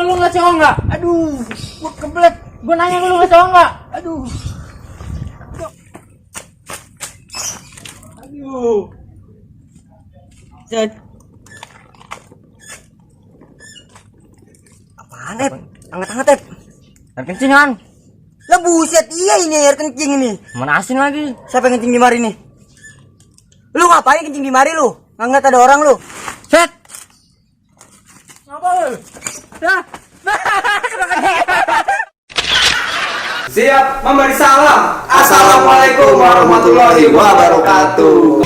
lu nggak cowok nggak? Aduh, gua kebelet. Gua nanya lu nggak cowok nggak? Aduh. Aduh. Set. Apaan, Ep? Anget-anget, Ep. Air kencingan. Lah buset, iya ini air kencing ini. Mana asin lagi? Siapa yang kencing di mari nih? Lu ngapain kencing di mari lu? Nggak ngeliat ada orang lu? Set. Ngapa lu? Dah. Siap memberi salam. Assalamualaikum warahmatullahi wabarakatuh.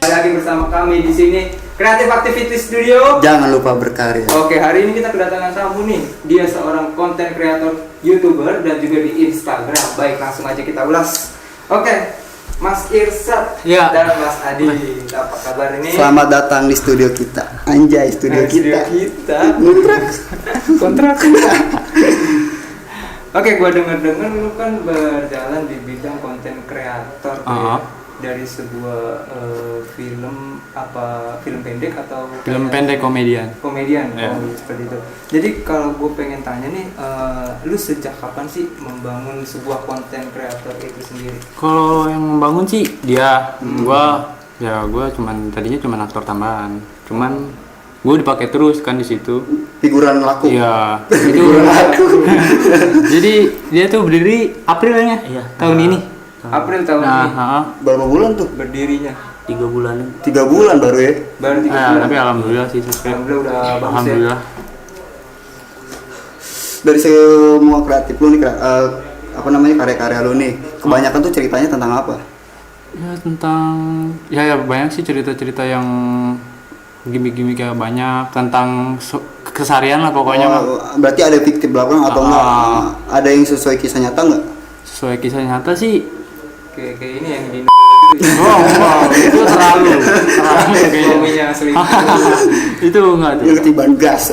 Kembali lagi bersama kami di sini Creative Activity Studio. Jangan lupa berkarya. Oke, hari ini kita kedatangan tamu nih. Dia seorang konten kreator, YouTuber dan juga di Instagram. Baik, langsung aja kita ulas. Oke, Mas Irsad Ya. dan Mas Adi, apa kabar ini? Selamat datang di studio kita. Anjay, studio kita. Kontrak. Oke, gua denger lu kan berjalan di bidang konten kreator tuh ya. Dari sebuah film pendek atau Film pendek komedian. Ya. Seperti itu. Jadi kalau gue pengen tanya nih, lu sejak kapan sih membangun sebuah konten kreator itu sendiri? Kalau yang membangun sih dia, gua tadinya cuman aktor tambahan. Cuman gua dipakai terus kan di situ. Figuran laku. Iya, itu. Jadi dia tuh berdiri Aprilnya tahun ini. April tahun Nah, ini. Berapa bulan tuh? Berdirinya 3 bulan. 3 bulan baru ya. baru 3 bulan. tapi alhamdulillah sih subscribe. Alhamdulillah udah bagus ya. Alhamdulillah. Dari semua kreatif lu nih, karya-karya lu nih, kebanyakan tuh ceritanya tentang apa? Ya tentang ya banyak sih cerita-cerita yang gimmick-gimmick ya, banyak tentang keseharian lah pokoknya mah. Berarti ada fiktif belakang atau enggak? Ada yang sesuai kisah nyata enggak? Sesuai kisah nyata sih. Kayak ini yang di Oh, itu terlalu kayaknya. suaminya selingkuh. Itu enggak tuh. Yang ketiban gas.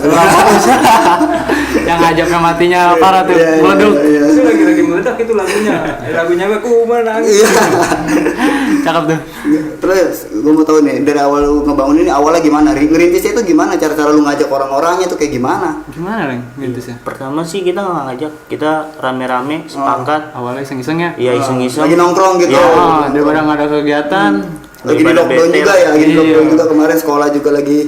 Yang ngajaknya matinya parah tuh, meledup. Itu lagi meledak itu lagunya aku menangis. Cakep tuh. Terus gue mau tahu nih, dari awal lu ngebangun ini awalnya gimana? Ngerintisnya itu gimana? Cara lu ngajak orang-orangnya tuh kayak gimana? Gimana Reng ngerintisnya? Pertama sih kita nggak ngajak, kita rame-rame sepakat. Awalnya iseng-iseng ya. Iya iseng-iseng. Lagi nongkrong gitu. Ya, daripada nggak ada kegiatan. Lagi di Daripada lockdown bete. juga ya, lagi di Iya. lockdown juga kemarin, sekolah juga lagi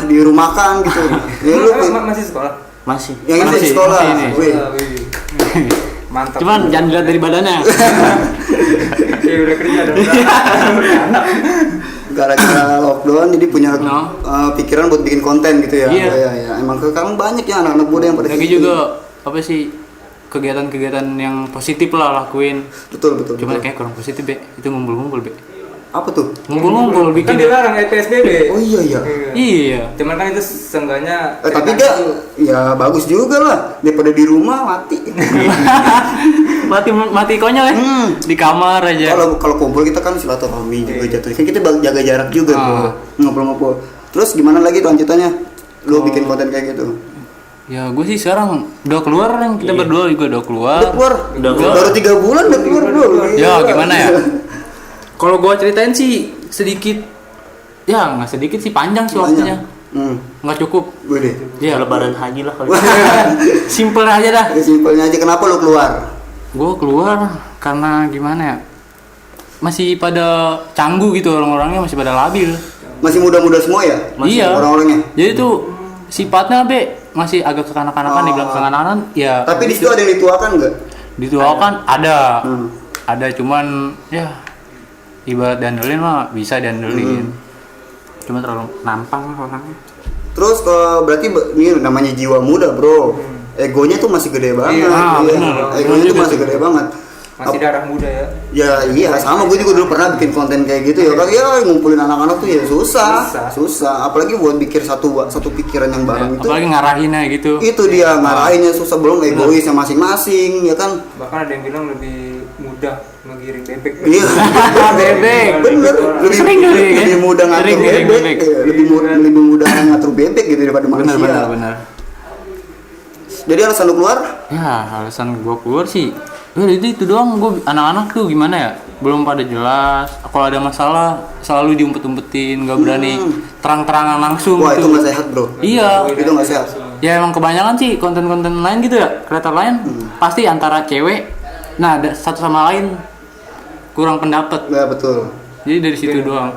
dirumahkan gitu. Ya lu Masih sekolah? Masih. yang ini Masih, di sekolah. masih ini. Wih. Mantap. Cuman jangan dilihat dari badannya. Ya udah kerja dong. Gara-gara lockdown jadi punya No. pikiran buat bikin konten gitu ya. Iya. Ya. Emang sekarang banyak ya anak-anak muda yang pada Lagi gitu. juga apa sih kegiatan-kegiatan yang positif lah lakuin. Betul. Cuman kayak kurang positif be. Itu ngumpul-ngumpul be. Apa tuh? Ngumpul-ngumpul Kan bikin. dilarang PSBB. Oh iya. Iya. Cuman kan itu seenggaknya Tapi dia ya bagus juga lah daripada di rumah mati. mati konyol ya. Di kamar aja. Kalau kumpul kita kan silaturahmi juga Iya. jatuhnya. Kan kita jaga jarak juga bro. Ngobrol-ngobrol. Terus gimana lagi lanjutannya? Lu bikin konten kayak gitu. Ya gue sih sekarang udah keluar Reng. Kita berdua juga udah keluar. Udah keluar. Baru 3 bulan udah keluar bro. Ya gimana ya? Kalau gua ceritain sih sedikit, ya nggak sedikit sih, panjang sih waktunya, nggak cukup. Gue deh. Ya Lebaran haji lah kalau. simple aja dah. Simpelnya aja, kenapa lu keluar? Gua keluar karena gimana ya? Masih pada canggu gitu, orang-orangnya masih pada labil. Masih muda-muda semua ya? Iya. Orang-orangnya. Jadi tuh sifatnya be masih agak kekanak-kanakan, dibilang kekanak-kanakan. Ya. Tapi di situ ada yang dituakan nggak? Dituakan ada, ada cuman ya ibarat dandelin mah bisa dandelin. Cuma terlalu nampang orangnya. Terus berarti ini namanya jiwa muda bro. Egonya tuh masih gede banget. Iya, bener. Egonya tuh masih gede banget. masih darah muda ya. Ya iya, sama gue juga dulu pernah bikin konten kayak gitu ya kan. Ya ngumpulin anak-anak tuh ya susah. Apalagi buat bikin satu pikiran yang bareng itu. Apalagi ngarahinnya gitu. Itu dia ngarahinnya susah, belum egoisnya masing-masing ya kan. Bahkan ada yang bilang lebih mudah ngegiring bebek. Iya. Bebek. Bener. Lebih mudah ngatur Sering giring bebek. Iya, lebih mudah ngatur bebek gitu daripada manusia. Benar. Jadi alasan lu keluar? Ya alasan gua keluar sih Itu doang. Gue anak-anak tuh gimana ya, belum pada jelas. Kalau ada masalah selalu diumpet-umpetin, nggak berani terang-terangan langsung. Wah, itu gitu. nggak sehat bro. Iya. Itu nggak sehat. Ya emang kebanyakan sih konten-konten lain gitu ya, kreator lain pasti antara cewek, nah ada satu sama lain kurang pendapat. Ya betul. Jadi dari situ doang.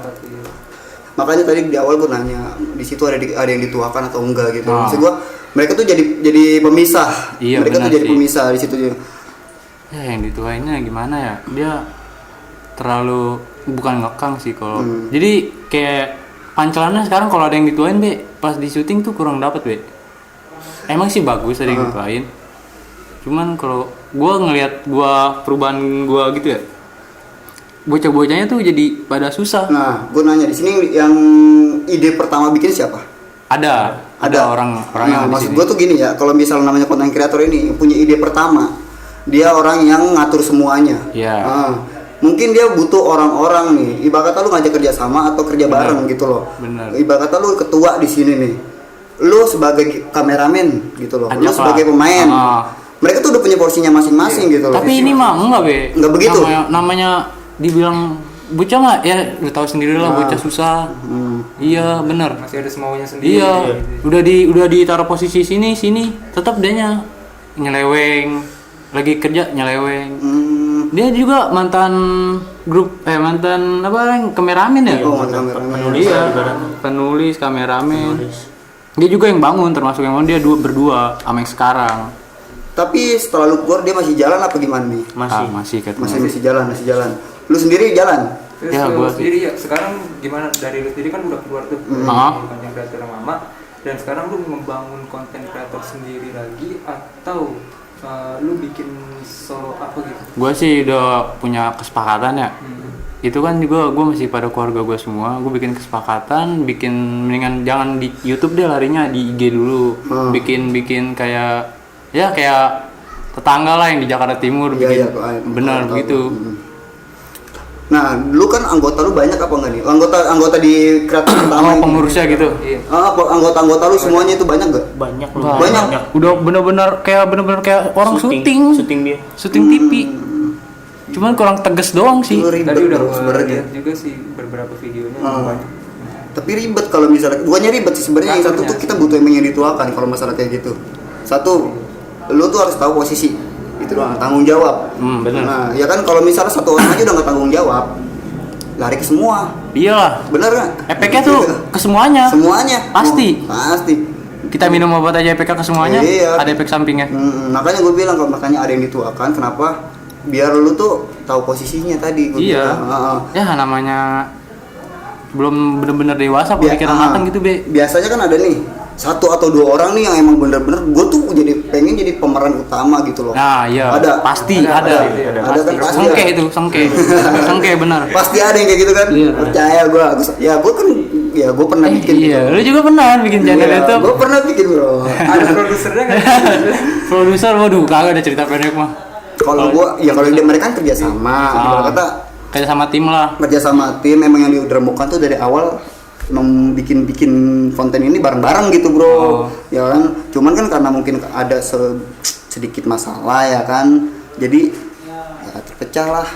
Makanya tadi di awal gue nanya, di situ ada yang dituakan atau enggak gitu. Ah. Maksud gue mereka tuh jadi pemisah. Iya, Mereka tuh benar jadi sih. pemisah di situ. Ya yang dituainnya gimana ya? Dia terlalu bukan ngekang sih kalau. Jadi kayak pancelannya sekarang kalau ada yang dituain be, pas di syuting tuh kurang dapet be. Emang sih bagus ada yang dituain. Cuman kalau gua ngelihat perubahan gua gitu ya, bocah-bocahnya tuh jadi pada susah. Nah, gue nanya di sini yang ide pertama bikin siapa? Ada orang Nah, yang di maksud sini. gue tuh gini ya, kalau misal namanya konten kreator ini punya ide pertama, dia orang yang ngatur semuanya. Iya. Nah, mungkin dia butuh orang-orang nih, ibarat kata lu ngajak kerja sama atau kerja bareng gitu loh. Bener. Ibarat kata lu ketua di sini nih, lu sebagai kameramen gitu loh, lu Ajak sebagai lah. pemain. Mereka tuh udah punya porsinya masing-masing gitu loh. Tapi ini mah enggak be. Enggak begitu. Namanya dibilang bocah mah ya lu tahu sendiri lah bocah susah. Iya benar. Masih ada semaunya sendiri. Iya, udah ditaruh posisi sini, tetap dianya nyeleweng, lagi kerja nyeleweng. Dia juga mantan kameramen ya? Oh, mantan kameramen. Iya, penulis, kameramen. Dia juga yang bangun, termasuk yang bangun dia berdua sama yang sekarang. Tapi setelah lu keluar dia masih jalan apa gimana nih? Masih katanya. Masih jalan. Lu sendiri jalan? Terus Ya, lu gua sendiri ya sekarang gimana, dari lu sendiri kan udah keluar tuh dari konten kreator yang lama, dan sekarang lu membangun konten kreator sendiri lagi atau lu bikin solo apa gitu? Gue sih udah punya kesepakatan ya. Itu kan juga gue masih pada keluarga gue semua. Gue bikin kesepakatan, mendingan jangan di YouTube deh, larinya di IG dulu. Bikin kayak tetangga lah yang di Jakarta Timur bikin benar begitu. Nah, lu kan anggota lu banyak apa enggak nih? Anggota di kreator pertama ini. Pengurusnya gitu. Iya. Anggota lu semuanya itu banyak gak? Banyak. Banyak. Udah bener-bener kayak orang syuting dia. syuting TV. Cuman kurang tegas doang sih. Lu ribet Tadi udah bro, gua sebenarnya. lihat juga sih beberapa videonya banyak. Tapi ribet kalau misalnya, bukannya ribet sih sebenarnya. Yang satu tuh kita butuh yang dituakan kalau masalah kayak gitu. Satu, lu tuh harus tahu posisi. Itu doang, tanggung jawab. Bener. Nah, ya kan kalau misalnya satu orang aja udah nggak tanggung jawab, lari ke semua. Iyalah. Bener nggak? Efeknya tuh ke semuanya. Semuanya. Pasti. Pasti. Kita minum obat aja efeknya ke semuanya. Iya. Ada efek sampingnya. Makanya gue bilang kalau makanya ada yang dituakan, kenapa? Biar lu tuh tahu posisinya tadi. Gua Iya. bilang. Ya namanya belum bener-bener dewasa pemikiran matang gitu be. Biasanya kan ada nih satu atau dua orang nih yang emang bener-bener gue tuh pengen jadi pemeran utama gitu loh. Nah iya. Ada. Pasti ada. Ada kan pasti. Sengke ada. itu sengke benar. Pasti ada yang kayak gitu kan. Iya. Percaya gue kan gue pernah bikin. Iya, lu juga pernah bikin channel YouTube. Gue pernah bikin bro. Ada produsernya nggak? Produser, waduh, kagak ada cerita pendek mah. Kalau mereka kan kerja sama, kata Kayak sama tim lah. kerja sama tim, memang yang diudah tuh dari awal emang bikin konten ini bareng-bareng gitu bro. Ya kan, cuman kan karena mungkin ada sedikit masalah ya kan, jadi ya terpecah lah.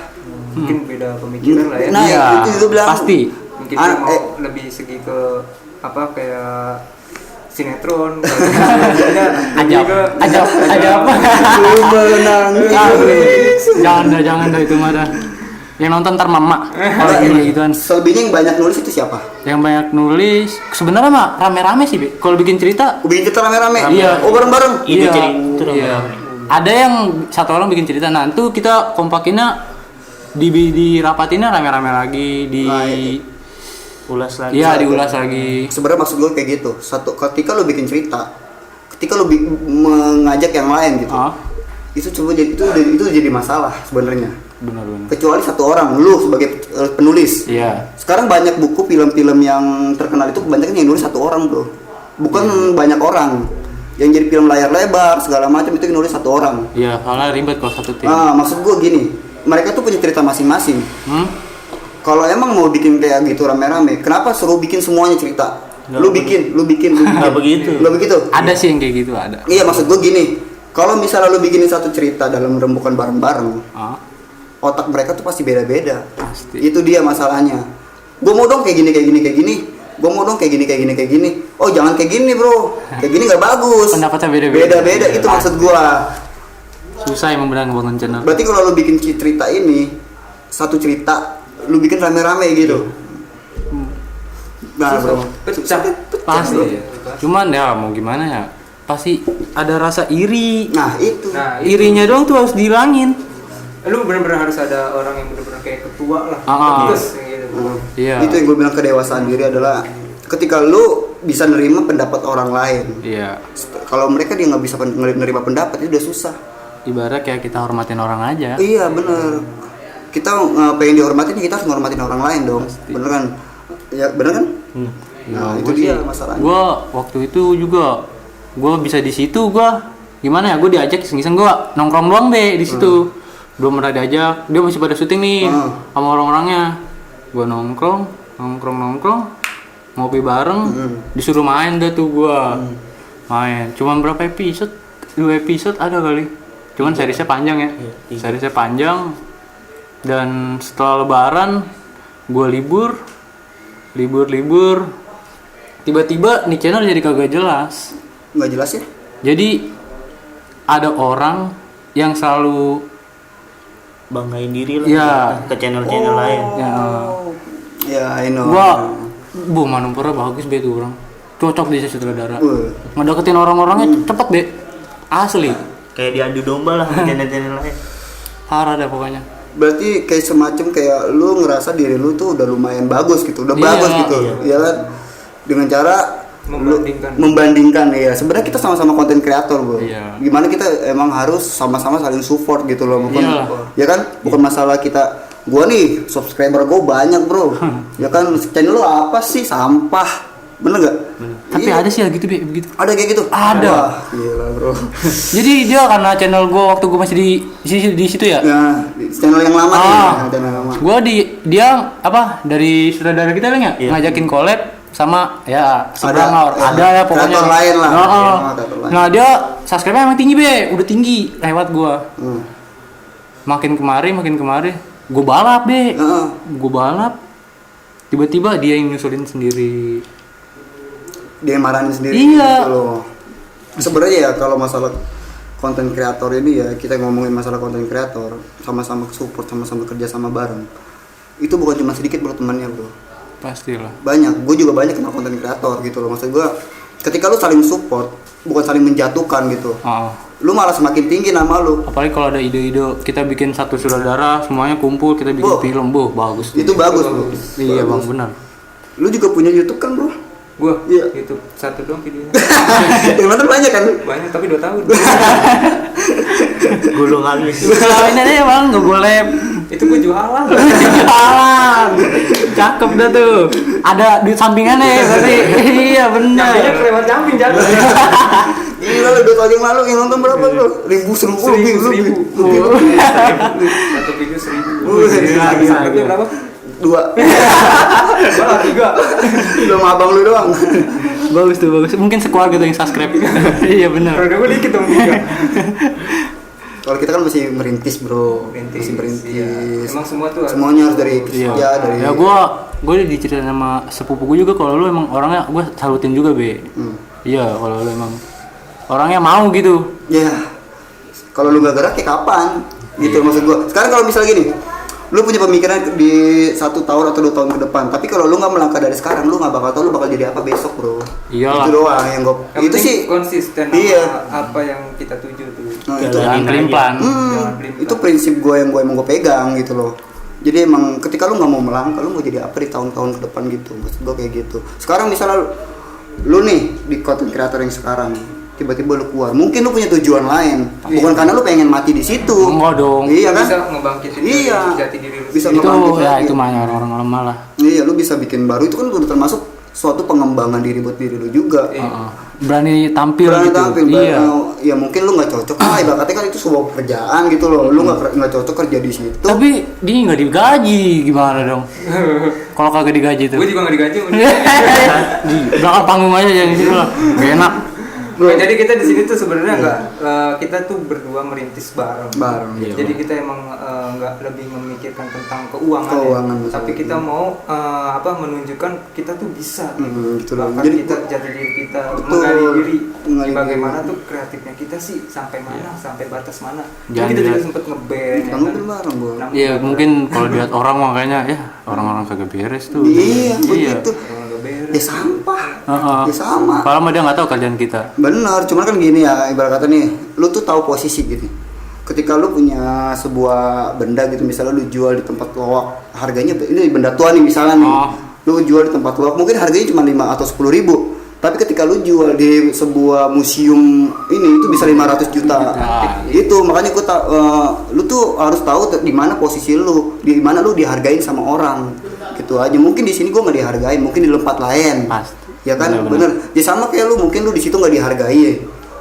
Mungkin beda pemikiran lah ya. Nah Iya, itu bilang pasti. Mungkin dia mau lebih segi ke apa kayak sinetron. Aja apa? menangis. Jangan dah itu mah dah. Yang nonton ntar mama. Kalau gini gituan. Selebihnya yang banyak nulis itu siapa? Yang banyak nulis sebenarnya mah rame-rame sih, Be. Kalau bikin cerita Bikin cerita rame-rame. Iya. Oh bareng-bareng. Ide Iya. cerita Iya. Ada yang satu orang bikin cerita, nah itu kita kompakinnya dirapatinnya rame-rame lagi ulas lagi. Iya, diulas lagi. Sebenarnya maksud gue kayak gitu. Satu, ketika lu bikin cerita, ketika lu mengajak yang lain gitu, itu coba itu jadi masalah sebenarnya. Benar. Kecuali satu orang, lu sebagai penulis. Iya. Sekarang banyak buku film-film yang terkenal itu kebanyakan yang nulis satu orang bro, bukan banyak orang. Yang jadi film layar lebar segala macam itu yang nulis satu orang. Iya, soalnya ribet kalau satu tim. Nah, maksud gue gini, mereka tuh punya cerita masing-masing. Kalau emang mau bikin kayak gitu rame-rame, kenapa suruh bikin semuanya cerita? Lu bikin. Nggak begitu. Nggak begitu. Ada sih yang kayak gitu, ada. Iya, maksud gue gini, Kalau misalnya lu bikinin satu cerita dalam rembukan bareng-bareng, otak mereka tuh pasti beda-beda. Pasti. Itu dia masalahnya. Gue mau dong kayak gini. Gue mau dong kayak gini. Oh jangan kayak gini bro, kayak gini nggak bagus. Pendapatnya beda-beda. Beda-beda, itu maksud gue. Susah emang benar ngebangun channel. Berarti kalau lu bikin cerita ini, satu cerita lu bikin rame-rame gitu. Nah bro, Pecah. Pasti. bro. Cuman ya mau gimana ya? Pasti ada rasa iri. Nah itu. Nah, itu. Irinya doang tuh harus dihilangin. Lu benar-benar harus ada orang yang benar-benar kayak ketua lah. Tegas kayak gitu. Iya. Itu yang gue bilang kedewasaan diri adalah ketika lu bisa nerima pendapat orang lain. Iya. Kalau mereka dia nggak bisa nerima pendapat itu udah susah. Ibarat kayak kita hormatin orang aja. Iya bener. Kita pengen dihormatin, kita harus nghormatin orang lain dong. Bener kan? Ya bener kan? Nah itu dia masalahnya. Gue waktu itu juga gue bisa di situ gimana ya, gue diajak iseng-iseng, gue nongkrong doang deh di situ. Belum pernah diajak, dia masih pada syuting nih sama orang-orangnya. Gue nongkrong ngopi bareng, disuruh main dah tuh gue main. Cuman berapa episode? 2 episode ada kali. Cuman seriesnya panjang ya. Seriesnya panjang. Dan setelah lebaran gue libur. Tiba-tiba nih channel jadi kagak jelas. Nggak jelas ya? Jadi ada orang yang selalu Banggain diri lah Iya. ke channel-channel lain. Ya I know. gua manuvernya bagus be tuh orang. Cocok di sutradara. Wah. Ngedeketin orang-orangnya cepet be. Asli. Kayak diadu domba lah ke channel-channel lain. Parah dah pokoknya. Berarti kayak semacam kayak lu ngerasa diri lu tuh udah lumayan bagus gitu, udah Iya, bagus gitu, ya kan? Dengan cara membandingkan ya. Sebenarnya kita sama-sama konten kreator bro. Iya. Gimana kita emang harus sama-sama saling support gitu loh, bukan? Iya. Ya kan? Bukan masalah kita. Gua nih subscriber gua banyak bro. Ya kan? Channel lu apa sih? Sampah. Bener gak? Tapi Iya. ada sih ya gitu be, begitu. Ada kayak gitu? Ada. Wah, gila bro. Jadi dia karena channel gua waktu gua masih di situ ya. Nah, channel yang lama nih, channel lama. Gua dia apa dari sutradara kita kan ya ngajakin collab sama ya seberang ada ya pokoknya kreator lain lah. Nah, Iya, kreator lain. nah dia subscribe-nya emang tinggi be, udah tinggi lewat gua. Makin kemari gua balap be. Gua balap tiba-tiba dia yang nyusulin sendiri. Dia yang marahin sendiri. Iya. Gitu loh. Sebenarnya ya kalau masalah konten kreator ini ya, kita ngomongin masalah konten kreator, sama-sama support, sama-sama kerja sama bareng. Itu bukan cuma sedikit bro temannya bro. Pastilah. Banyak. Gue juga banyak kenal konten kreator gitu loh. Maksud gue, ketika lu saling support, bukan saling menjatuhkan gitu. Lu malah semakin tinggi nama lu. Apalagi kalau ada ide-ide kita bikin satu sutradara semuanya kumpul kita bikin film, bagus. Itu bagus bro. Iya Bagus. bang benar. Lu juga punya YouTube kan bro? Gua Iya. YouTube satu doang videonya. Yang nonton banyak kan? Banyak tapi 2 tahun. Gulung halus. Ini aja bang, nggak boleh. Itu gua jualan. Jualan. Cakep dah tuh. Ada di sampingannya berarti. Iya benar. Sampingnya kelewat samping jatuh. Gila lu 2 tahun yang lalu yang nonton berapa bro? Seribu. Satu video 1.000. Subscribe-nya berapa? 2. Gua 3. Belum abang lu doang. Bagus tuh bagus. Mungkin sekeluarga tuh yang subscribe. Iya benar. Kalau gua dikit dong 3. Kalau kita kan masih merintis bro, masih merintis. Iya. Emang semua tuh semuanya harus dari kerja dari. Ya gue diceritain sama sepupu gue juga kalau lu emang orangnya gue salutin juga be. Iya kalau lu emang orangnya mau gitu. Ya, kalau lu gak gerak ya kapan? Gitu maksud gua. Sekarang kalau misalnya gini, lu punya pemikiran di 1 tahun atau 2 tahun ke depan, tapi kalau lu nggak melangkah dari sekarang, lu nggak bakal tahu lu bakal jadi apa besok bro. Iyalah. Itu doang yang gua. Yang Itu penting sih konsisten iya. sama apa yang kita tuju tuh. Nah, itu. Jangan pelin-pelan. Jangan pelin-pelan. Itu prinsip gua yang gua pegang gitu loh. Jadi emang ketika lu nggak mau melangkah, lu mau jadi apa di tahun-tahun ke depan gitu. Maksud gua kayak gitu. Sekarang misalnya lu nih di content creator yang sekarang, tiba-tiba lu keluar, mungkin lu punya tujuan lain, bukan karena lu pengen mati di situ. Enggak dong. Iya kan? Bisa ngebangkitin Iya. jati diri lu. Bisa Itu ngebangkit ya lagi. itu mah orang lemah lah. Iya, lu bisa bikin baru, itu kan udah termasuk suatu pengembangan diri buat diri lu juga. Berani tampil Berani gitu. tampil, Iya. ya mungkin lu nggak cocok lah, ibaratnya kan itu sebuah pekerjaan gitu loh, lu nggak cocok kerja di situ. Tapi dia nggak digaji gimana dong? Kalau kagak digaji tuh. Gue juga gak digaji. Di belakang panggung aja yang situ lah. Gak enak. Nah, jadi kita di sini tuh sebenarnya nggak kita tuh berdua merintis bareng. Iya. Jadi kita emang nggak lebih memikirkan tentang keuangan Keuangan, tapi betul. kita mau menunjukkan kita tuh bisa. Gitu loh. Bahkan Jadi kita jati diri kita Betul. menggali diri. Menggali Bagaimana tuh kreatifnya kita sih sampai mana, sampai batas mana. Jadi Jangan kita juga dilihat. sempet ngeband. Kita ngeband bareng, Bro. Iya mungkin kalau lihat orang makanya ya orang-orang kagak beres tuh. Iya, begitu. Orang nggak beres. Ya sampah. Heeh. Ya sama. Kalau mah dia nggak tahu kerjaan kita. Bener, cuman kan gini ya, ibarat kata nih, lu tuh tahu posisi gitu. Ketika lu punya sebuah benda gitu, misalnya lu jual di tempat loak, harganya ini benda tua nih misalnya nih, lu jual di tempat loak, mungkin harganya cuma 5 atau 10 ribu. Tapi ketika lu jual di sebuah museum ini itu bisa 500 juta. Itu makanya lu tuh harus tahu di mana posisi lu, di mana lu dihargain sama orang. Gitu aja. Mungkin di sini gua nggak dihargain, mungkin di tempat lain. Pasti. Ya kan, Bener-bener. bener. Ya sama kayak lu, mungkin lu di situ nggak dihargai. Ya.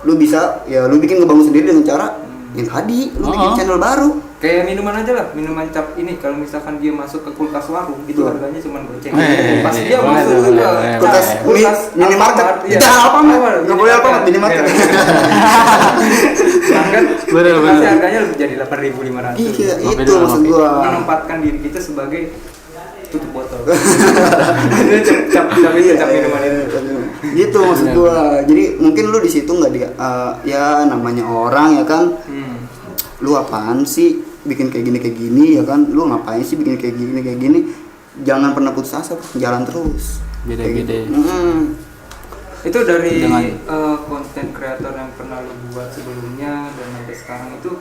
Lu bisa, ya lu bikin ngebangun sendiri dengan cara yang tadi, lu bikin channel baru. Kayak minuman aja lah, minuman cap ini kalau misalkan dia masuk ke kulkas warung itu harganya cuma goceng. Pas dia boleh masuk tuh, ke boleh. Kulkas minimarket. iya. Itu Alfamart. Nggak boleh Alfamart, minimarket. Kan Bener, pasti bener. harganya lebih jadi 8.500. Iya, Ngopi itu dulu, maksud ngopi. gua. Menempatkan diri kita sebagai tutup botol. Itu cap minuman itu. Gitu maksud gua. Jadi mungkin lu di situ nggak ya namanya orang ya kan. Lu apaan sih bikin kayak gini ya kan? Lu ngapain sih bikin kayak gini? Jangan pernah putus asa, jalan terus. Beda-beda. Kayak gitu. Itu dari Dengan- konten kreator yang pernah lu buat sebelumnya dan sampai sekarang itu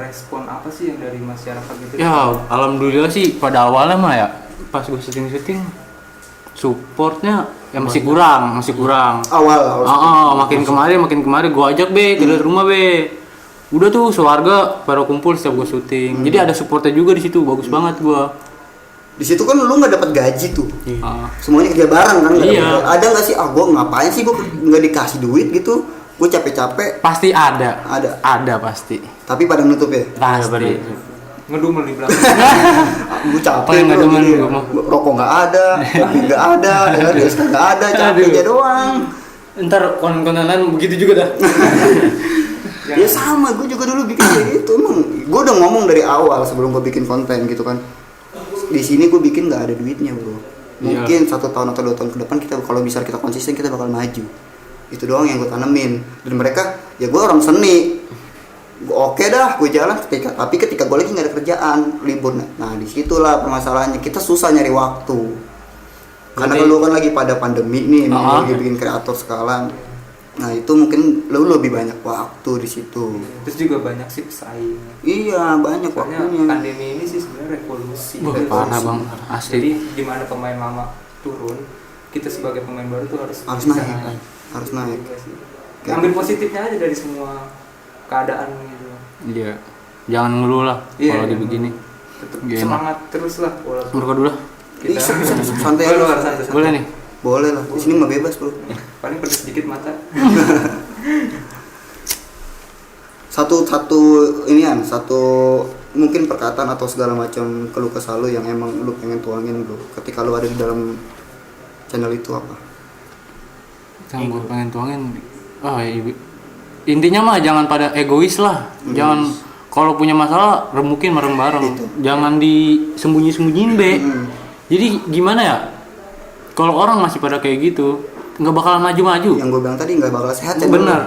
respon apa sih yang dari masyarakat gitu? Ya alhamdulillah sih pada awalnya mah ya pas gue syuting supportnya ya masih kurang. Awal. Makin kemari gue ajak be ke rumah be. Udah tuh sewarga pada kumpul setiap gue syuting. Jadi ada supportnya juga di situ, bagus banget gua. Di situ kan lu nggak dapat gaji tuh. Ah. Semuanya kerja bareng kan. Nggak Iya. dapat- Ada nggak sih? Gua ngapain sih? Gua nggak dikasih duit gitu. Gue capek-capek. Pasti ada. Ada. Ada pasti. Tapi pada nutup ya. Pasti. Ngedumel di belakang. Gue capek. Apa yang nggak bro, demen gitu. gua mah? Rokok nggak ada, kopi nggak ada, SK nggak ada, capek Aduh. aja doang. Ntar konten-kontenan begitu juga dah. Ya sama, gue juga dulu bikin kayak gitu. Emang gue udah ngomong dari awal sebelum gue bikin konten gitu kan. Di sini gue bikin nggak ada duitnya bro. Mungkin 1 tahun atau 2 tahun ke depan kita kalau bisa kita konsisten kita bakal maju. Itu doang yang gue tanemin. Dan mereka ya gue orang seni. Oke dah, gue jalan tapi ketika gue lagi nggak ada kerjaan libur. Nah disitulah permasalahannya. Kita susah nyari waktu. Karena kalau kan lagi pada pandemi nih, lagi bikin kreator sekarang. Nah itu mungkin lu lebih banyak waktu di situ. Terus juga banyak sih pesaing. Iya banyak Soalnya waktunya. pandemi ini sih sebenarnya revolusi. Parah bang, asli. Jadi di mana pemain lama turun, kita sebagai pemain baru tuh harus Harus bisa. naik, harus naik. Iya sih. Ambil positifnya aja dari semua keadaan gitu. Iya. Jangan ngeluh lah Iya, kalau iya. di begini. Tetap Gimana? semangat terus lah walaupun Mereka dulu lah. kita Bisa santai. Oh, lu harus santai. Boleh nih. Boleh lah. Di sini mah bebas bro. Paling pedes sedikit mata. Satu mungkin perkataan atau segala macam keluh kesah lu yang emang lu pengen tuangin bro. Ketika lu ada di dalam channel itu apa? Yang gue pengen tuangin. Intinya mah jangan pada egois lah. Jangan kalau punya masalah remukin bareng-bareng. Itu. Jangan disembunyi-sembunyiin be. Jadi gimana ya? Kalau orang masih pada kayak gitu, nggak bakalan maju-maju. Yang gue bilang tadi nggak bakal sehat channel lu. Bener.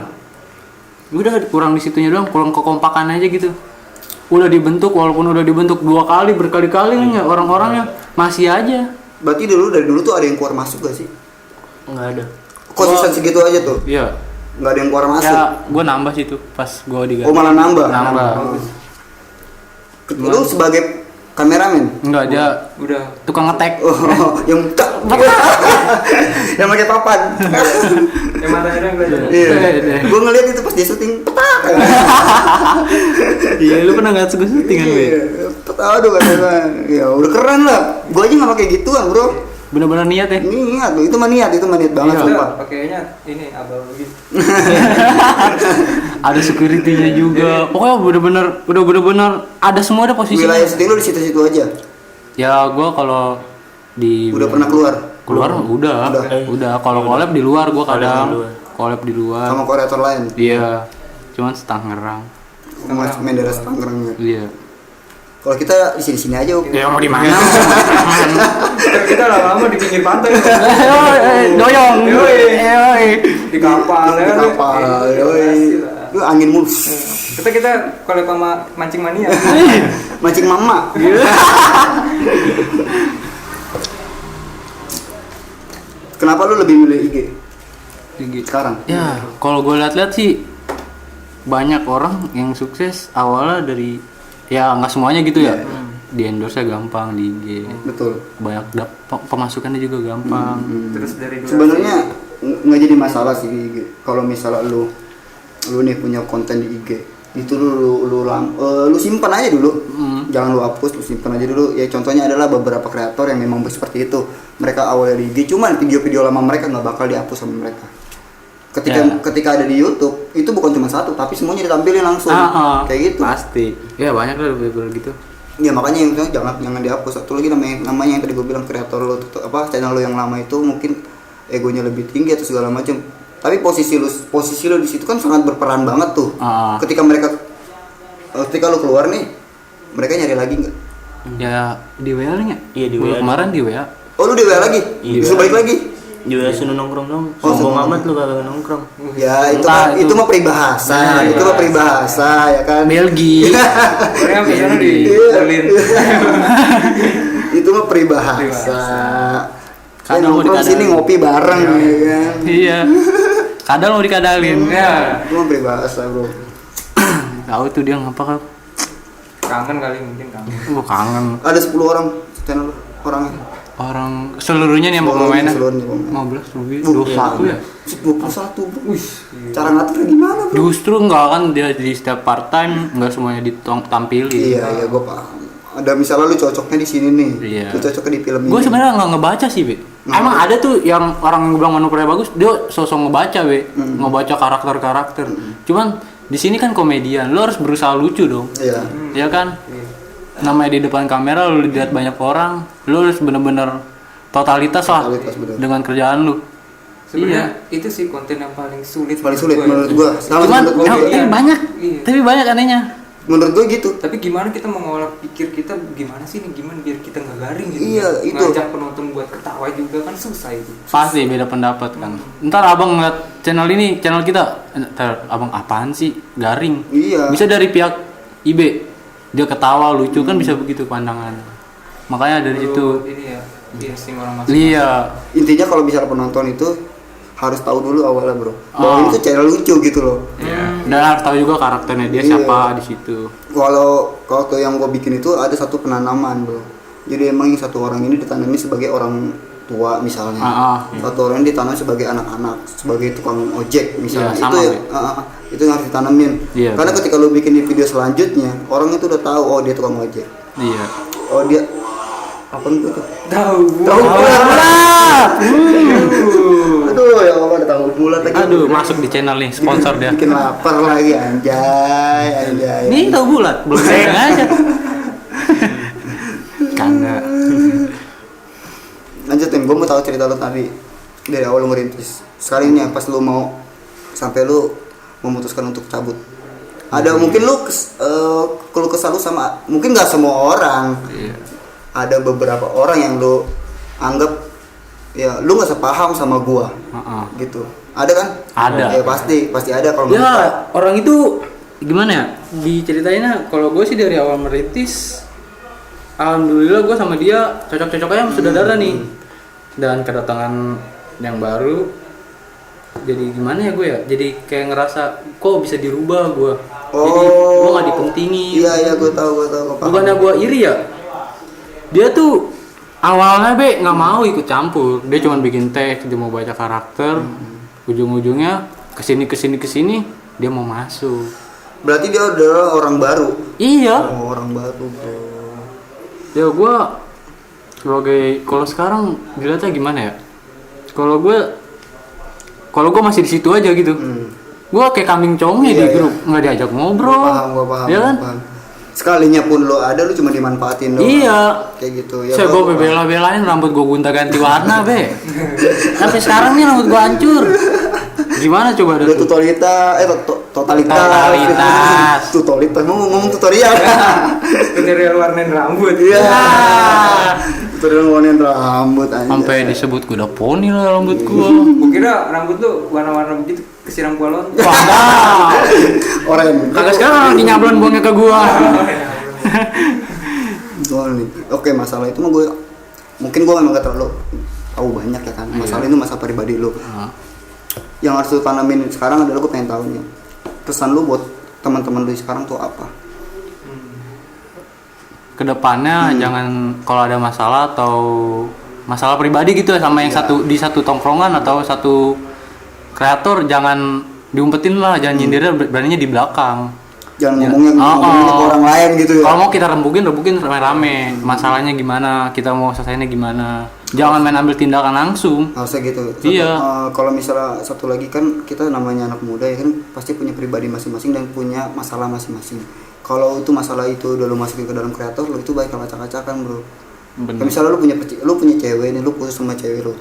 Udah kurang di situnya doang, kurang kekompakan aja gitu. Udah dibentuk, walaupun udah dibentuk 2 kali, berkali-kali nih orang-orangnya masih aja. Berarti dari dulu tuh ada yang keluar masuk gak sih? Nggak ada. Konsisten segitu aja tuh. Iya. Nggak ada yang keluar masuk. Ya, gue nambah situ pas gue diganti. Oh malah nambah. Nambah. Lu sebagai kameramen. Enggak, dia Udah tukang ngetek. Oh, yang yang pakai papan. yang matanya doang belajar. Iya. Gue ngeliat itu pas dia syuting, petak. Iya, lu pernah nggak gue syuting kan, Be? Aduh kata ya udah keren lah. Gue aja nggak pakai gituan bro. Bener-bener niat ya. Niat loh, itu mah niat banget Iya. sumpah. Pakainya ini abal gitu. Ada security-nya juga. Pokoknya udah bener-bener ada semua ada posisi. Wilayah syuting lu di situ-situ aja. Ya, gue kalau di Udah pernah keluar. udah. Kalau collab di luar gue kadang. collab di luar. sama kreator lain. Iya. Cuman Tangerang. Mas main daerah Tangerang ya. Iya. Kalau kita di sini aja. Ya mau di mana? Kita lama-lama di pinggir pantai. Doyong. Yoi. Di kapal Di ya. kapal. Yoi. Itu angin mulus. Kita kalau sama mancing mania. Mancing mama. Kenapa lu lebih milih IG sekarang? Ya, kalau gue lihat-lihat sih banyak orang yang sukses awalnya dari ya nggak semuanya gitu ya. Di endorse gampang di IG. Betul. Banyak pemasukannya juga gampang. Terus dari durasi. Sebenarnya nggak jadi masalah sih di IG. Kalau misalnya lu nih punya konten di IG, itu lu simpan aja dulu. Jangan lu hapus, lu simpan aja dulu. Ya contohnya adalah beberapa kreator yang memang seperti itu. Mereka awalnya di IG, cuman video-video lama mereka nggak bakal dihapus sama mereka. Ketika ada di YouTube, itu bukan cuma satu, tapi semuanya ditampilin langsung. Kayak gitu. Pasti. Ya banyak lah beberapa gitu. Ya makanya yang jangan dihapus. Satu lagi namanya yang tadi gue bilang, kreator lo channel lo yang lama itu mungkin egonya lebih tinggi atau segala macam. Tapi posisi lo di situ kan sangat berperan banget tuh. Ketika lo keluar nih, mereka nyari lagi nggak? Ya di WA nggak? Iya di WA. Kemarin di WA. Oh lu di WA lagi? Iya. Disuruh balik lagi? Di WA suruh nongkrong dong. Oh, Sombong sombong. amat lu kagak nongkrong. Ya Entah, itu mah peribahasa. Nah, Itu mah peribahasa ya kan. Belgia. Mereka biasanya di Berlin. Itu mah peribahasa. Kadang mau nongkrong sini dikadalin. ngopi bareng ya kan. Iya. Kadang mau dikadalin. Ya. Itu mah peribahasa, Bro. Tahu tuh dia ngapa kan? Kangen kali mungkin kangen. Kangen. Ada 10 orang channel orangnya. Orang seluruhnya nih yang mau mainnya. Seluruhnya pemain. 15 lebih 21 ya. 21, Bro. Cara ngatur gimana, Bro? Justru enggak kan dia di setiap part time enggak semuanya ditampilin. Iya, gue paham. Ada misalnya lu cocoknya di sini nih. Iya. Lu cocoknya di film ini. Gue sebenarnya nggak ngebaca sih, Be. Emang ada tuh yang orang yang bilang manuvernya bagus, dia sosok ngebaca, Be. Ngebaca karakter-karakter. Cuman di sini kan komedian, lo harus berusaha lucu dong. Iya. Ya kan? Namanya di depan kamera lo dilihat banyak orang, lo harus bener-bener totalitas lah Bener. dengan kerjaan lu. Sebenarnya itu sih konten yang paling sulit. Paling sulit gua ya. menurut gua. Sama Cuman menurut gua. komedian. banyak, Iya. tapi banyak anehnya. Menurut gua gitu. Tapi gimana kita mengolah pikir kita gimana sih nih, gimana biar kita nggak garing gitu. Iya, itu. Ngajak penonton buat ketawa juga kan susah itu. Pasti beda pendapat kan. Ntar abang ngeliat channel kita, ntar abang apaan sih garing. Iya. Bisa dari pihak IB dia ketawa lucu kan bisa begitu pandangan. Makanya dari situ. Ini ya, insting orang masing-masing. Iya. Intinya kalau misalnya penonton itu harus tahu dulu awalnya, Bro. Bahwa itu channel lucu gitu loh. Dan harus tahu juga karakternya dia siapa di situ. Kalau tuh yang gua bikin itu ada satu penanaman, Bro. Jadi emang yang satu orang ini ditanami sebagai orang tua misalnya. Satu orang ditanam sebagai anak-anak, sebagai tukang ojek misalnya. Iya, sama, itu yang harus ditanamin. Iya, Karena ketika lu bikin di video selanjutnya, orang itu udah tahu oh dia tukang ojek. Iya. Oh dia apa itu? Tahu. Tahu bulat. Aduh ya Allah, ada tahu bulat lagi. Aduh, masuk di channel nih sponsor dia. Bikin lapar lagi anjay. Nih tahu bulat, belum saya aja. Kagak. Lanjutin, gue mau tahu cerita lu tadi dari awal lu ngerintis. Sekarang ini pas lu mau sampai lu memutuskan untuk cabut. Ada mungkin lu keluh kesah lu sama mungkin nggak semua orang. Iya. Ada beberapa orang yang lu anggap ya lu nggak sepaham sama gua. Gitu. Ada kan? Ada. Ya pasti ada kalau Ya, menurut- orang itu gimana ya? Diceritainnya kalau gue sih dari awal merintis, alhamdulillah gue sama dia cocok-cocoknya saudara nih. Dan kedatangan yang baru, jadi gimana ya gue ya? Jadi kayak ngerasa kok bisa dirubah gue. Jadi gue nggak dipentingin. Iya gue tahu. Bukannya gue iri ya? Dia tuh awalnya nggak mau ikut campur. Dia cuma bikin teks, dia mau baca karakter. Ujung-ujungnya kesini dia mau masuk. Berarti dia adalah orang baru. Iya. Oh, orang baru, Bro. Ya gue sebagai kalau sekarang dilihatnya gimana ya? Kalau gue masih di situ aja gitu. Gue kayak kambing congnya di grup, nggak diajak ngobrol. Gua paham. Ya kan? Gua paham. Sekalinya pun lo ada, lu cuma dimanfaatin doang. Iya. Kayak gitu. Ya, Saya gua gue paham. bela-belain rambut gue gonta ganti warna be. Sampai sekarang nih rambut gue hancur. Gimana coba ada Udah tuh? totalitas. Tutoritas, ngomong tutorial. Tutorial warnain rambut. Iya. Tutorial warnain rambut aja. Sampai disebut kuda poni lah rambut gua. Gua kira rambut lu warna-warna begitu kesiram kualon. Wah, Oren. kagak sekarang lagi nyablon buangnya ke gua. Soal nih. Oke, masalah itu mah mungkin gue memang gak terlalu tahu banyak ya kan. Masalah itu masalah pribadi lu. Yang harus lu tanamin sekarang adalah gue pengen tahu nih. Kesan lu buat teman-teman lu sekarang tuh apa? Kedepannya jangan kalau ada masalah atau masalah pribadi gitu ya sama yang di satu tongkrongan atau satu kreator, jangan diumpetin lah, jangan nyindirnya, beraninya di belakang. Jangan ngomongnya ke orang lain gitu ya. Kalau mau kita rembukin rame-rame. Masalahnya gimana, kita mau selesainya gimana. Jangan main ambil tindakan langsung. Harusnya gitu. Iya. Kalau misalnya satu lagi kan kita namanya anak muda ya kan pasti punya pribadi masing-masing dan punya masalah masing-masing. Kalau itu masalah itu udah lu masukin ke dalam kreator, lu itu baik acak-acakan, bro. Bener. Misalnya lu punya cewek nih, lu putus sama cewek lu.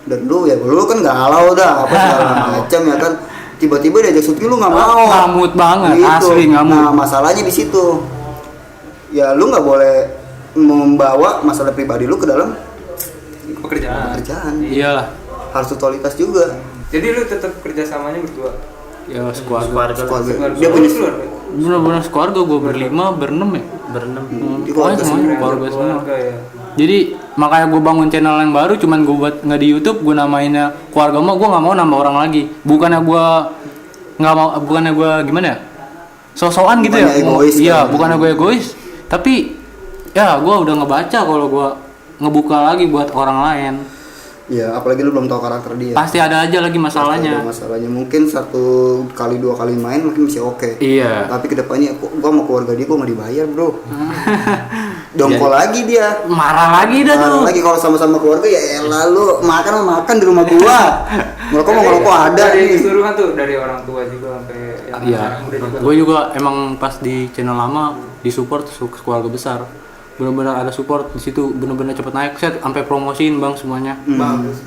Dan lu kan galau dah apa segala macam ya kan. Tiba-tiba diajak syuting lu nggak mau. Ngamut banget, asli ngamut. Nah, masalahnya di situ. Ya lu nggak boleh membawa masalah pribadi lu ke dalam pekerjaan. Iyalah. Harus totalitas juga. Jadi lu tetap kerjasamanya berdua. Ya keluarga. Dia punya keluarga. Bener-bener keluarga, gue berlima, berenam ya. Berenam. di Pokoknya keluarga semuanya keluarga semua. Keluarga ya. Jadi makanya gue bangun channel yang baru, cuman gue buat nggak di YouTube, gue namainnya keluarga mah. Gue nggak mau nambah orang lagi. Bukannya gue gimana ya? So-soan gitu ya. Bukannya egois Iya, kan. bukannya gue egois. Tapi ya gue udah ngebaca kalau gue ngebuka lagi buat orang lain. Ya, apalagi lu belum tahu karakter dia. Pasti ada aja lagi Pasti ada masalahnya. masalahnya mungkin 1 kali 2 kali main mungkin masih oke. Iya. Tapi kedepannya gua mau keluarga dia gua nggak dibayar, bro. Dongkol lagi dia. Marah lagi dah tuh. Lagi kalau sama-sama keluarga ya elah lu makan di rumah gua. Ngerokok mau ngerokok ada dari nih. keseluruhan tuh dari orang tua juga sampai yang Iya. anak muda juga. Gue juga emang pas di channel lama disupport keluarga besar. Benar-benar ada support di situ, benar-benar cepet naik, set sampai promosiin bang semuanya. Bagus.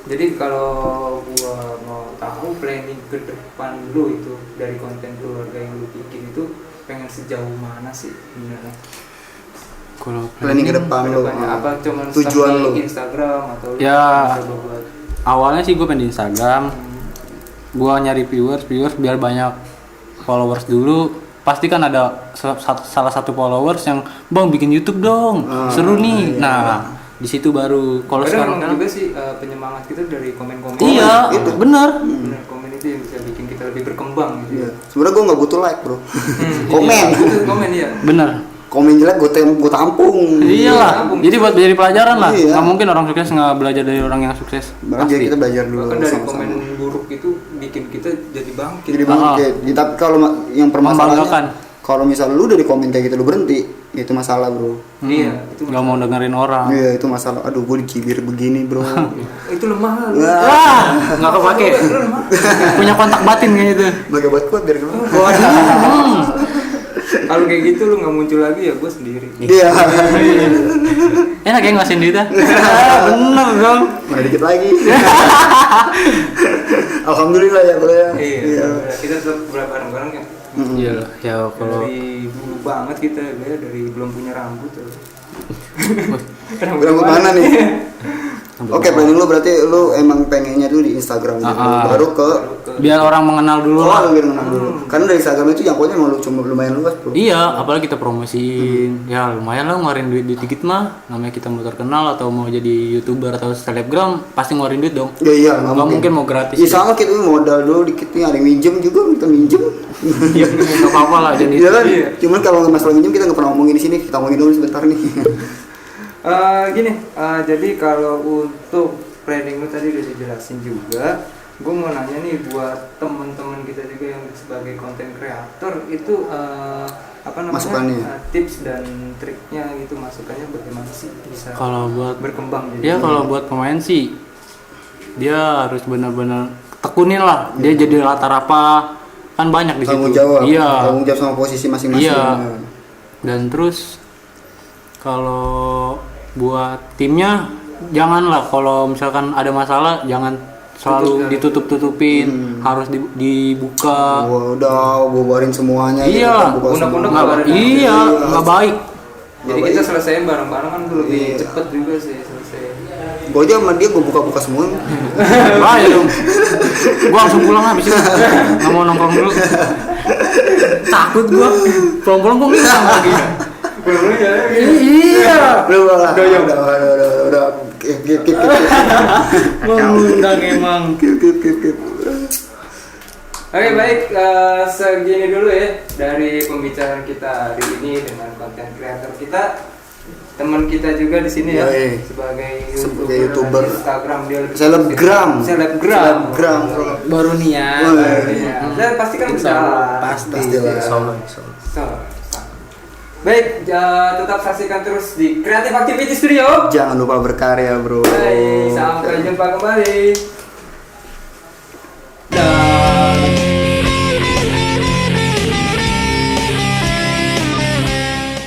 Jadi kalau gua mau tahu planning ke depan lu itu dari konten keluarga yang lu bikin itu pengen sejauh mana sih sebenarnya? Kalau Planning ke depan lu. Kedepannya apa cuman Tujuan stuck di lu. Instagram atau lu Ya. coba buat awalnya sih gue pengen di Instagram, gue nyari viewers biar banyak followers dulu. Pasti kan ada salah satu followers yang bang bikin YouTube dong, seru nih. Iya. Nah di situ baru kalau sekarang memang juga sih penyemangat kita dari komen-komen. iya itu. bener. Bener, komen itu yang bisa bikin kita lebih berkembang gitu. Iya. Sebenarnya gua nggak butuh like, bro. Komen. Itu komen ya. Bener. Komen jelek gua tampung. Iyalah. Jadi buat jadi pelajaran lah. Iya. Nggak mungkin orang sukses nggak belajar dari orang yang sukses. Bahkan jadi Pasti. kita belajar dulu Bahkan dari sama-sama. komen buruk itu bikin kita jadi bangkit. Jadi bangkit. Tapi kalau yang Membanggakan. permasalahannya kalau misal lu dari komen kayak gitu lu berhenti, itu masalah, bro. Iya, itu Nggak mau dengerin orang. Iya, itu masalah. Aduh, gue dicibir begini, bro. itu lemah lu. Wah, nggak kepake. Lu lemah. Punya kontak batin kayak gitu. Bagi buat kuat biar keluar. Kalau kayak gitu lu nggak muncul lagi ya gue sendiri. Iya. Enak ya ngasihin duit ah. Bener dong. Mana dikit lagi. Alhamdulillah ya, bro ya. Iya. Kita tetap bareng-bareng ya. Iya, ya kalau Dari dulu banget kita ya, dari belum punya rambut. Rambut mana nih? Oke, planning lu berarti lu emang pengennya dulu di Instagram gitu. Baru ke biar orang mengenal dulu lah. biar kenal dulu. Karena dari Instagram itu jangkauannya emang lu cuma lumayan luas, bro. Iya, apalagi kita promosiin. Ya lumayan lah ngeluarin duit dikit mah. Namanya kita mau terkenal atau mau jadi YouTuber atau selebgram, pasti ngeluarin duit dong. Ya iya, Nggak mungkin mau gratis. Ya sama kita modal dulu dikit nih, ada yang minjem juga, kita minjem. Iya, nggak apa-apa lah jadi. Iya kan? Cuman kalau masalah minjem kita nggak pernah ngomongin di sini, kita ngomongin dulu sebentar nih. Jadi kalau untuk planning lu tadi udah dijelasin juga. Gue mau nanya nih buat temen-temen kita juga yang sebagai content creator itu apa namanya Masukannya. Tips dan triknya gitu, masukannya bagaimana sih bisa Kalau buat berkembang ya kalau buat pemain sih dia harus benar-benar tekunin lah. Dia jadi latar apa kan banyak di situ. Tanggung jawab. Iya. Tanggung jawab sama posisi masing-masing. Iya. Dan terus kalau buat timnya janganlah kalau misalkan ada masalah jangan selalu ditutup-tutupin, harus dibuka. Gua udah bubarin semuanya. Iya, buka unek-unek semua. nggak ada. Iya, nggak baik. Jadi kita selesaiin bareng-bareng kan tuh lebih Iya. cepet juga sih selesai. Gua aja sama dia gua buka-buka semua. Bahaya dong. Gua langsung pulang habis itu. Nggak mau nongkrong dulu. Takut gua. Pulang-pulang gua ngilang lagi. Iya. Udah lah. Udah. Kip. Mengundang emang. Kip. Oke baik, segini dulu ya dari pembicaraan kita hari ini dengan konten kreator kita, teman kita juga di sini ya, Yoi. sebagai YouTuber. dan Instagram dia lebih Selebgram. Baru nih ya. Ya. Dan pasti kan berjalan. Pastilah. So. Baik, tetap saksikan terus di Creative Activity Studio. Jangan lupa berkarya, bro. Baik, sampai jumpa kembali.